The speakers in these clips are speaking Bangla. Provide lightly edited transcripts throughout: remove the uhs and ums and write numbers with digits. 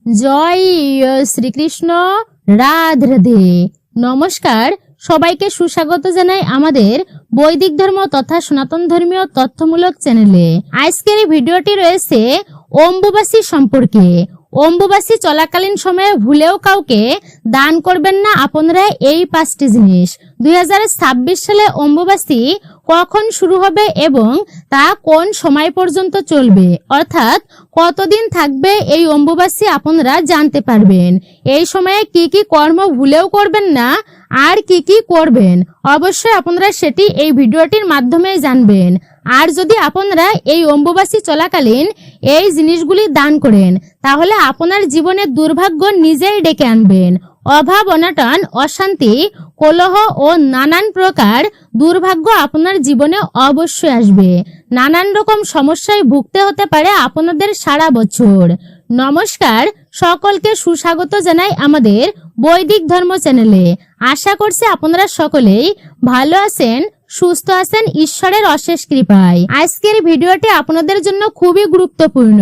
জয় শ্রীকৃষ্ণ। রাধে রাধে। নমস্কার, সবাইকে সুস্বাগত জানাই আমাদের বৈদিক ধর্ম তথা সনাতন ধর্মীয় তথ্যমূলক চ্যানেলে। আজকের এই ভিডিওটি রয়েছে অম্বুবাসী সম্পর্কে। অম্বুবাসী চলাকালীন সময়ে ভুলেও কাউকে দান করবেন না আপনারা এই 5টি জিনিস। 2026 সালে অম্বুবাসী কখন শুরু হবে এবং তা কোন সময় পর্যন্ত চলবে, অর্থাৎ কতদিন থাকবে এই অম্বুবাসী আপনারা জানতে পারবেন। এই সময়ে কি কি কর্ম ভুলেও করবেন না আর কি কি করবেন, অবশ্যই আপনারা সেটি এই ভিডিওটির মাধ্যমে জানবেন। আর যদি আপনারা এই অম্বুবাসী চলাকালীন এই জিনিসগুলি দান করেন, তাহলে আপনার জীবনে দুর্ভাগ্য নিজেই ডেকে আনবেন। অভাব, অনটন, অশান্তি, কলহ ও নানান প্রকার দুর্ভাগ্য আপনার জীবনে অবশ্যই আসবে। নানান রকম সমস্যায় ভুগতে হতে পারে আপনাদের সারা বছর। নমস্কার, সকলকে সুস্বাগত জানাই আমাদের বৈদিক ধর্ম চ্যানেলে। আশা করছি আপনারা সকলেই ভালো আছেন, সুস্থ আছেন ঈশ্বরের অশেষ কৃপায়। আজকের ভিডিওটি আপনাদের জন্য খুবই গুরুত্বপূর্ণ,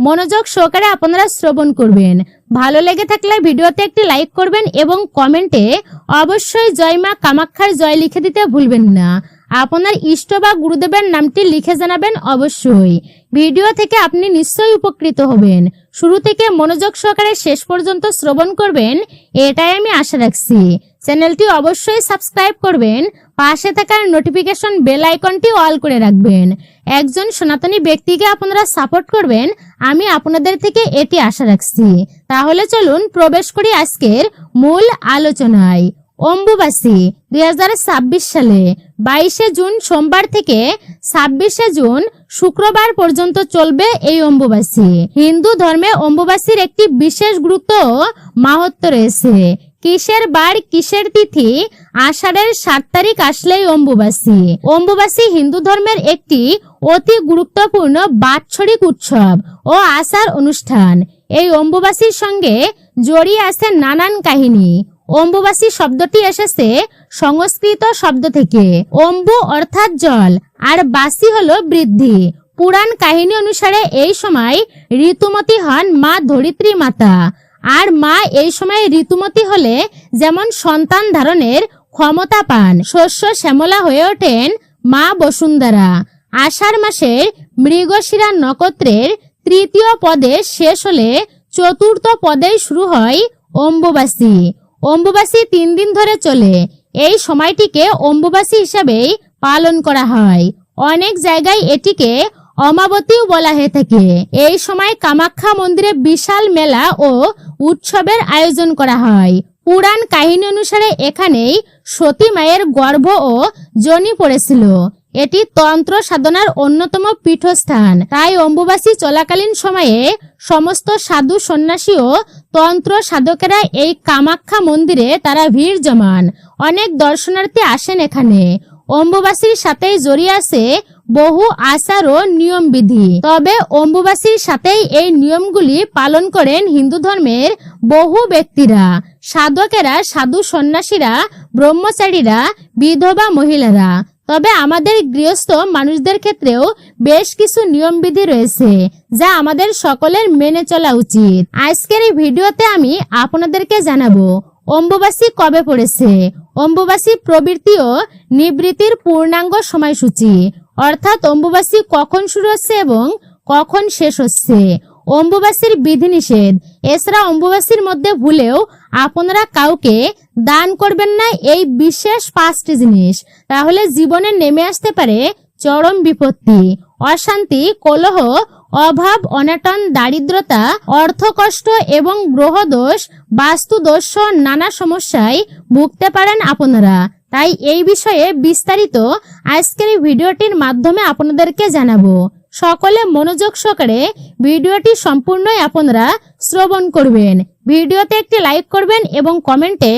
মনোযোগ সহকারে আপনারা শ্রবণ করবেন। ভালো লেগে থাকলে ভিডিওতে একটি লাইক করবেন এবং কমেন্টে অবশ্যই জয় মা কামাখ্যার জয় লিখে দিতে ভুলবেন না। আপনার ইষ্ট বা গুরুদেবের নামটি লিখে জানাবেন অবশ্যই। ভিডিও থেকে আপনি নিশ্চয়ই উপকৃত হবেন। শুরু থেকে মনোযোগ সহকারে শেষ পর্যন্ত শ্রবণ করবেন, এটাই আমি আশা রাখছি। চ্যানেলটি অবশ্যই সাবস্ক্রাইব করবেন, পাশে থাকার নোটিফিকেশন বেল আইকনটি অল করে রাখবেন। একজন সনাতনী ব্যক্তিকে আপনারা সাপোর্ট করবেন, আমি আপনাদের থেকে এটি আশা রাখছি। তাহলে চলুন প্রবেশ করি আজকের মূল আলোচনায়। অম্বুবাসী 2026 সালে 22শে জুন সোমবার থেকে 26শে জুন শুক্রবার পর্যন্ত চলবে এই অম্বুবাসী। হিন্দু ধর্মে অম্বুবাসীর একটি বিশেষ গুরুত্ব ও মাহাত্ম্য রয়েছে। কিসের বার, কিসের তিথি, আষাঢ়ের 7 তারিখ আসলেই অম্বুবাসী। অম্বুবাসী হিন্দু ধর্মের একটি অতি গুরুত্বপূর্ণ বাৎসরিক উৎসব ও আচার অনুষ্ঠান। এই অম্বুবাসীর সঙ্গে জড়িয়ে আছে নানান কাহিনী। অম্বুবাসী শব্দটি এসেছে সংস্কৃত শব্দ থেকে। অম্বু অর্থাৎ জল আর বাসী হলো বৃদ্ধি। পুরাণ কাহিনী অনুসারে এই সময় ঋতুমতী হন মা ধরিত্রী মাতা। আর মা এই সময় ঋতুমতী হলে যেমন সন্তান ধারণের ক্ষমতা পান, শস্য শ্যামলা হয়ে ওঠেন মা বসুন্ধরা। আষাঢ় মাসের মৃগশিরা নক্ষত্রের 3য় পদে শেষ হলে 4র্থ পদেই শুরু হয় অম্বুবাসী। অম্বুবাসী 3 দিন ধরে চলে। এই সময়টিকে অম্বুবাসী হিসাবেই পালন করা হয়। অনেক জায়গায় এটিকে অমাবতীও বলা হয়ে থাকে। এই সময় কামাখ্যা মন্দিরে বিশাল মেলা ও উৎসবের আয়োজন করা হয়। পুরাণ কাহিনী অনুসারে এখানেই সতী মায়ের গর্ভ ও যোনি পড়েছিল। এটি তন্ত্র সাধনার অন্যতম পীঠস্থান। তাই অম্বুবাসী চলাকালীন সময়ে সমস্ত সাধু সন্ন্যাসী ও তন্ত্র সাধকেরা এই কামাখ্যা মন্দিরে তারা ভিড় জমান। অনেক দর্শনার্থী আসেন এখানে। অম্বুবাসীর সাথেই জড়িয়ে আছে বহু আচার ও নিয়ম বিধি। তবে অম্বুবাসীর সাথেই এই নিয়মগুলি পালন করেন হিন্দু ধর্মের বহু ব্যক্তিরা, সাধকেরা, সাধু সন্ন্যাসীরা, ব্রহ্মচারীরা, বিধবা মহিলারা। তবে আমাদের গৃহস্থ মানুষদের ক্ষেত্রেও বেশ কিছু নিয়ম বিধি রয়েছে যা আমাদের সকলের মেনে চলা উচিত। আজকের এই ভিডিওতে আমি আপনাদেরকে জানাবো অম্বুবাসী কবে পড়েছে, অম্বুবাসী প্রবৃত্তি ও নিবৃত্তির পূর্ণাঙ্গ সময়সূচি, অর্থাৎ অম্বুবাসী কখন শুরু হচ্ছে এবং কখন শেষ হচ্ছে, অম্বুবাসীর বিধিনিষেধ। এছাড়া অম্বুবাসীর মধ্যে ভুলেও আপনারা কাউকে দান করবেন না এই বিশেষ 5টি জিনিস, তাহলে জীবনে নেমে আসতে পারে চরম বিপত্তি, অশান্তি, কলহ, অভাব, অনটন, দারিদ্রতা, অর্থকষ্ট এবং গ্রহদোষ, বাস্তুদোষ নানা সমস্যায় ভুগতে পারেন আপনারা। তাই এই বিষয়ে বিস্তারিত আজকের এই ভিডিওটির মাধ্যমে আপনাদেরকে জানাবো। সকলে মনোযোগ সহকারে ভিডিওটি সম্পূর্ণই আপনারা শ্রবণ করবেন। ভিডিওতে একটি লাইক করবেন এবং কমেন্টে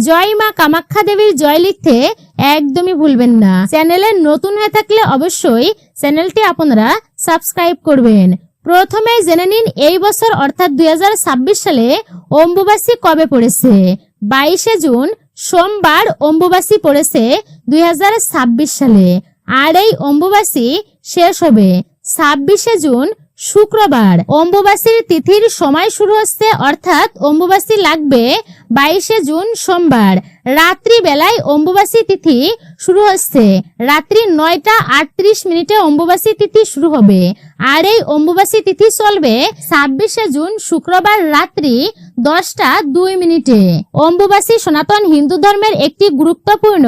জয় মা কামাখ্যা দেবীর জয় লিখতে একদমই ভুলবেন না। চ্যানেলে নতুন হয়ে থাকলে অবশ্যই চ্যানেলটি আপনারা সাবস্ক্রাইব করবেন। প্রথমে জেনে নিন এই বছর অর্থাৎ 2026 সালে অম্বুবাসী কবে পড়েছে। 22শে জুন সোমবার অম্বুবাসী পড়েছে 2026 সালে। আর এই অম্বুবাসী শেষ হবে 26শে জুন শুক্রবার। অম্বুবাসীর তিথির সময় শুরু হচ্ছে, অর্থাৎ অম্বুবাসী লাগবে 22 জুন সোমবার। রাত্রি বেলায় অম্বুবাসী তিথি শুরু হচ্ছে। রাত্রি 9:38 অম্বুবাসী তিথি শুরু হবে। আর এই অম্বুবাসী তিথি চলবে 26 জুন শুক্রবার রাত্রি 10:02। অম্বুবাসী সনাতন হিন্দু ধর্মের একটি গুরুত্বপূর্ণ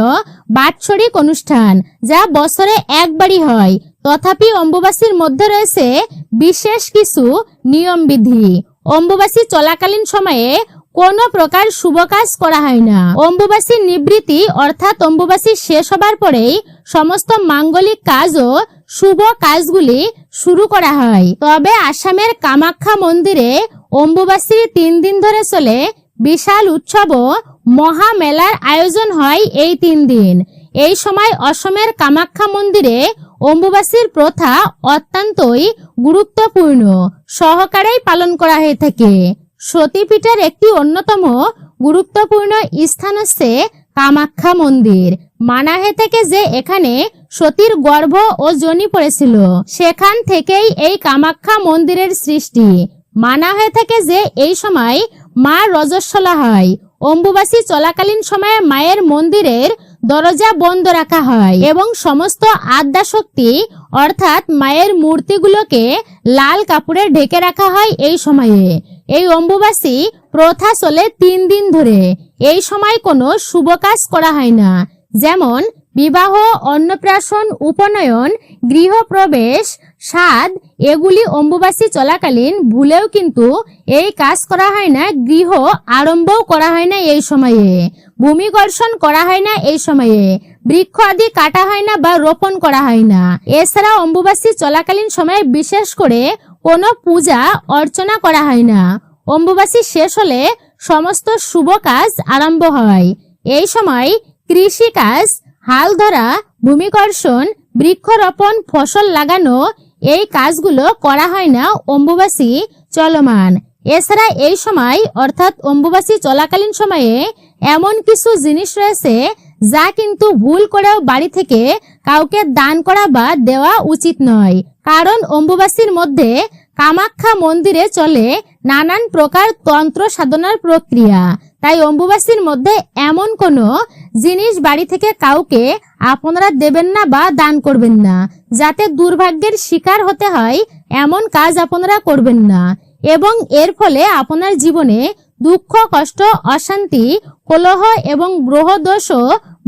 বাৎসরিক অনুষ্ঠান, যা বছরে একবারই হয়। তথাপি অম্বুবাসীর মধ্যে রয়েছে বিশেষ কিছু নিয়ম বিধি। অম্বুবাসী চলাকালীন সময়ে কোনো প্রকার শুভ কাজ করা হয় না। অম্বুবাসী নিবৃত্তি অর্থাৎ অম্বুবাসী শেষ হবার পরেই সমস্ত মাঙ্গলিক কাজ ও শুভ কাজগুলি শুরু করা হয়। তবে আসামের কামাখ্যা মন্দিরে অম্বুবাসীর 3 দিন ধরে চলে বিশাল উৎসব ও মহামেলার আয়োজন হয় এই 3 দিন। এই সময় অসমের কামাখ্যা মন্দিরে অম্বুবাসীর প্রথা অত্যন্তই গুরুত্বপূর্ণ সহকারেই পালন করা হয়ে থাকে। সতীপীঠের একটি অন্যতম গুরুত্বপূর্ণ স্থান হচ্ছে কামাখ্যা মন্দির। মানা হয়ে থাকে যে এখানে সতীর গর্ভ ও যোনি পড়েছিল, সেখান থেকেই এই কামাখ্যা মন্দিরের সৃষ্টি। মানা হয়ে থাকে যে এই সময় মা রজস্বলা হয়। অম্বুবাসী চলাকালীন সময়ে মায়ের মন্দিরের দরজা বন্ধ রাখা হয় এবং সমস্ত আদ্যাশক্তি অর্থাৎ মায়ের মূর্তিগুলোকে লাল কাপড়ে ঢেকে রাখা হয় এই সময়ে। এই অম্বুবাসী প্রথা চলে 3 দিন ধরে। এই সময় কোনো শুভ কাজ করা হয় না, যেমন বিবাহ, অন্নপ্রাশন, উপনয়ন, গৃহপ্রবেশ, শ্রাদ্ধ। এগুলি অম্বুবাসী চলাকালীন ভুলেও কিন্তু এই কাজ করা হয় না। গৃহ আরম্ভও করা হয় না এই সময়ে। ভূমিকর্ষণ করা হয় না এই সময়ে। বৃক্ষ আদি কাটা হয় না বা রোপণ করা হয় না। এছাড়া অম্বুবাসী চলাকালীন সময়ে বিশেষ করে কোনো পূজা অর্চনা করা হয় না। অম্বুবাসী শেষ হলে সমস্ত শুভ কাজ আরম্ভ হয়। এই সময় কৃষি কাজ, হাল ধরা, ভূমিকর্ষণ, বৃক্ষরোপণ, ফসল লাগানো এই কাজগুলো করা হয় না অম্বুবাসী চলমান। এছাড়া এই সময় অর্থাৎ অম্বুবাসী চলাকালীন সময়ে এমন কিছু জিনিস রয়েছে যা কিন্তু ভুল করেও বাড়ি থেকে কাউকে দান করা বা দেওয়া উচিত নয়। কারণ অম্বুবাসীর মধ্যে কামাখ্যা মন্দিরে চলে নানান প্রকার তন্ত্র সাধনার প্রক্রিয়া। তাই অম্বুবাসীর মধ্যে এমন কোনো জিনিস বাড়ি থেকে কাউকে আপনারা দেবেন না বা দান করবেন না, যাতে দুর্ভাগ্যের শিকার হতে হয় এমন কাজ আপনারা করবেন না। এবং এর ফলে আপনার জীবনে দুঃখ, কষ্ট, অশান্তি, কলহ এবং গ্রহদোষ ও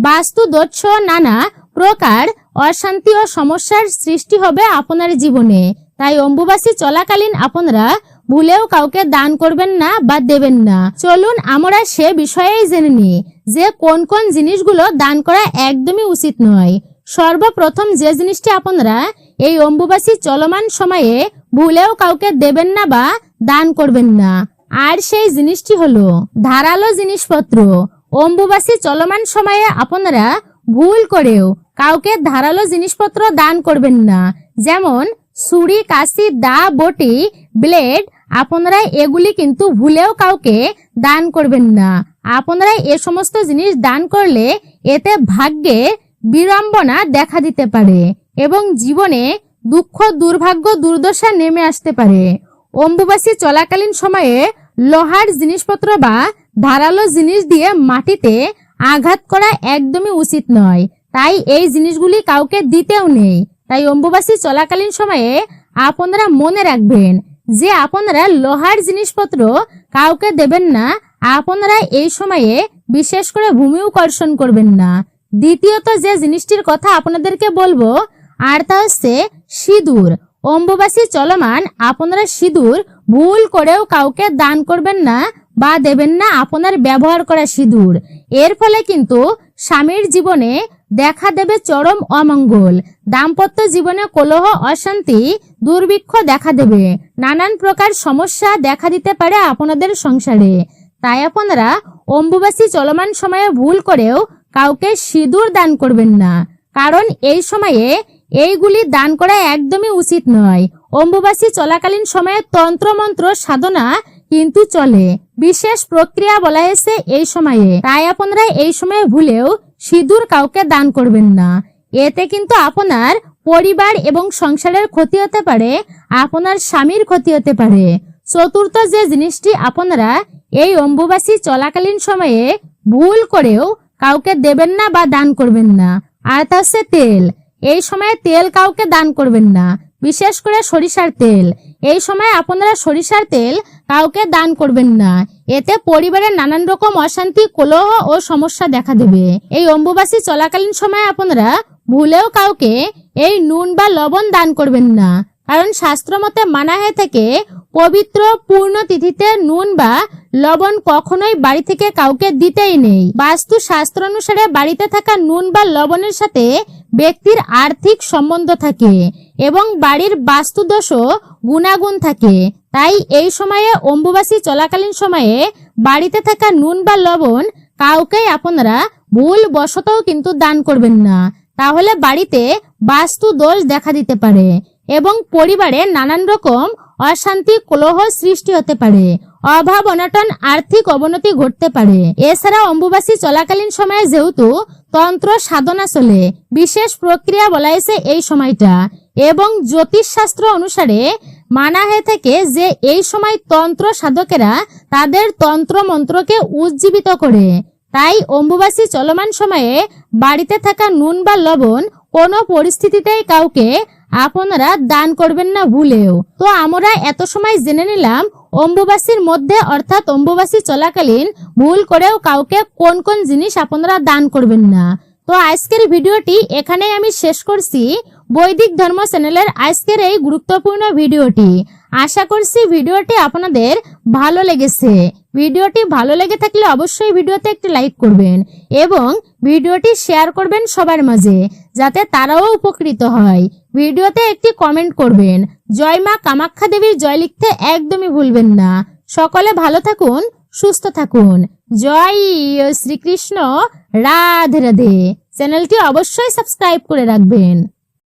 বাস্তুদোষ নানা প্রকার অশান্তি ও সমস্যার সৃষ্টি হবে আপনার জীবনে। তাই অম্বুবাসী চলাকালীন আপনারা ভুলেও কাউকে দান করবেন না বা দেবেন না। চলুন আমরা সে বিষয়েই জেনে নিই যে কোন কোন জিনিসগুলো দান করা একদমই উচিত নয়। সর্বপ্রথম যে জিনিসটি আপনারা এই অম্বুবাসী চলমান সময়ে ভুলেও কাউকে দেবেন না বা দান করবেন না, আর সেই জিনিসটি হলো ধারালো জিনিসপত্র। অম্বুবাসী চলমান সময়ে আপনারা ভুল করেও কাউকে ধারালো জিনিসপত্র দান করবেন না, যেমন ছুরি, কাঁচি, দা, বটি, ব্লেড। আপনারা এগুলি কিন্তু ভুলেও কাউকে দান করবেন না। আপনারা এ সমস্ত জিনিস দান করলে এতে ভাগ্যে বিড়ম্বনা দেখা দিতে পারে এবং জীবনে দুঃখ, দুর্ভাগ্য, দুর্দশা নেমে আসতে পারে। অম্বুবাসী চলাকালীন সময়ে লোহার জিনিসপত্র বা ধারালো জিনিস দিয়ে মাটিতে আঘাত করা একদমই উচিত নয়। তাই এই জিনিসগুলি কাউকে দিতেও নেই। তাই অম্বুবাসী চলাকালীন সময়ে আপনারা মনে রাখবেন যে আপনারা লোহার জিনিসপত্র কাউকে দেবেন না। আপনারা এই সময়ে বিশেষ করে ভূমিকর্ষণ করবেন না। দ্বিতীয়ত যে জিনিসটির কথা আপনাদেরকে বলবো আর তা হচ্ছে সিঁদুর। অম্বুবাসী চলমান আপনারা সিঁদুর ভুল করেও কাউকে দান করবেন না বা দেবেন না আপনার ব্যবহার করা সিঁদুর। এর ফলে কিন্তু স্বামীর জীবনে দেখা দেবে চরম অমঙ্গল, দাম্পত্য জীবনে কলহ, অশান্তি, দুর্ভিক্ষ দেখা দেবে, নানান প্রকার সমস্যা দেখা দিতে পারে আপনাদের সংসারে। তাই আপনারা অম্বুবাসী চলমান সময়ে ভুল করেও কাউকে সিঁদুর দান করবেন না, কারণ এই সময়ে এইগুলি দান করা একদমই উচিত নয়। অম্বুবাসী চলাকালীন সময়ে তন্ত্রমন্ত্র সাধনা কিন্তু চলে, বিশেষ প্রক্রিয়া বলা হয়েছে এই সময়ে। তাই আপনারা এই সময়ে ভুলেও সিঁদুর কাউকে দান করবেন না। এতে কিন্তু আপনার পরিবার এবং সংসারের ক্ষতি হতে পারে, আপনার স্বামীর ক্ষতি হতে পারে। চতুর্থ যে জিনিসটি আপনারা এই অম্বুবাসী চলাকালীন সময়ে ভুল করেও কাউকে দেবেন না বা দান করবেন না, আর তা হচ্ছে তেল। এই সময়ে তেল কাউকে দান করবেন না, বিশেষ করে সরিষার তেল। এই সময় আপনারা সরিষার তেল কাউকে দান করবেন না, এতে পরিবারের নানান রকম অশান্তি, কলহ ও সমস্যা দেখা দেবে। এই অম্বুবাসী চলাকালীন সময় আপনারা ভুলেও কাউকে এই নুন বা লবণ দান করবেন না, কারণ শাস্ত্র মতে মানা হয়ে থাকে পবিত্র পূর্ণ তিথিতে নুন বা লবণ কখনোই বাড়ি থেকে কাউকে দিতেই নেই। বাস্তু শাস্ত্র অনুসারে বাড়িতে থাকা নুন বা লবণের সাথে ব্যক্তির আর্থিক সম্বন্ধ থাকে এবং বাড়ির বাস্তুদোষও গুণাগুণ থাকে। তাই এই সময়ে অম্বুবাসী চলাকালীন সময়ে বাড়িতে থাকা নুন বা লবণ কাউকেই আপনারা ভুল বশতও কিন্তু দান করবেন না, তাহলে বাড়িতে বাস্তু দোষ দেখা দিতে পারে এবং পরিবারে নানান রকম অশান্তি, কলহ সৃষ্টি হতে পারে, অভাব অনটন, আর্থিক অবনতি ঘটতে পারে। এছাড়া অম্বুবাসী চলাকালীন সময়ে যেহেতু তন্ত্র সাধনা চলে, বিশেষ প্রক্রিয়া বলা হয়েছে এই সময়টা, এবং জ্যোতিষ শাস্ত্র অনুসারে মানা হয়ে থাকে যে এই সময় তন্ত্র সাধকেরা তাদের তন্ত্র মন্ত্রকে উজ্জীবিত করে। তাই অম্বুবাসী চলমান সময়ে বাড়িতে থাকা নুন বা লবণ কোনো পরিস্থিতিতেই কাউকে আপনারা দান করবেন না ভুলেও। তো আমরা এত সময় জেনে নিলাম অম্বুবাসীর মধ্যে অর্থাৎ অম্বুবাসী চলাকালীন ভুল করেও কাউকে কোন কোন জিনিস আপনারা দান করবেন না। তো আজকের ভিডিওটি এখানেই আমি শেষ করছি, বৈদিক ধর্ম চ্যানেলের আজকের এই গুরুত্বপূর্ণ ভিডিওটি। আশা করছি ভিডিওটি আপনাদের ভালো লেগেছে। ভিডিওটি ভালো লেগে থাকলে অবশ্যই ভিডিওতে একটি লাইক করবেন এবং ভিডিওটি শেয়ার করবেন সবার মাঝে, যাতে তারাও উপকৃত হয়। ভিডিওতে একটি কমেন্ট করবেন। জয় মা কামাখ্যা দেবীর জয় লিখতে একদমই ভুলবেন না। সকলে ভালো থাকুন, সুস্থ থাকুন। জয় শ্রীকৃষ্ণ, রাধে রাধে। চ্যানেলটি অবশ্যই সাবস্ক্রাইব করে রাখবেন।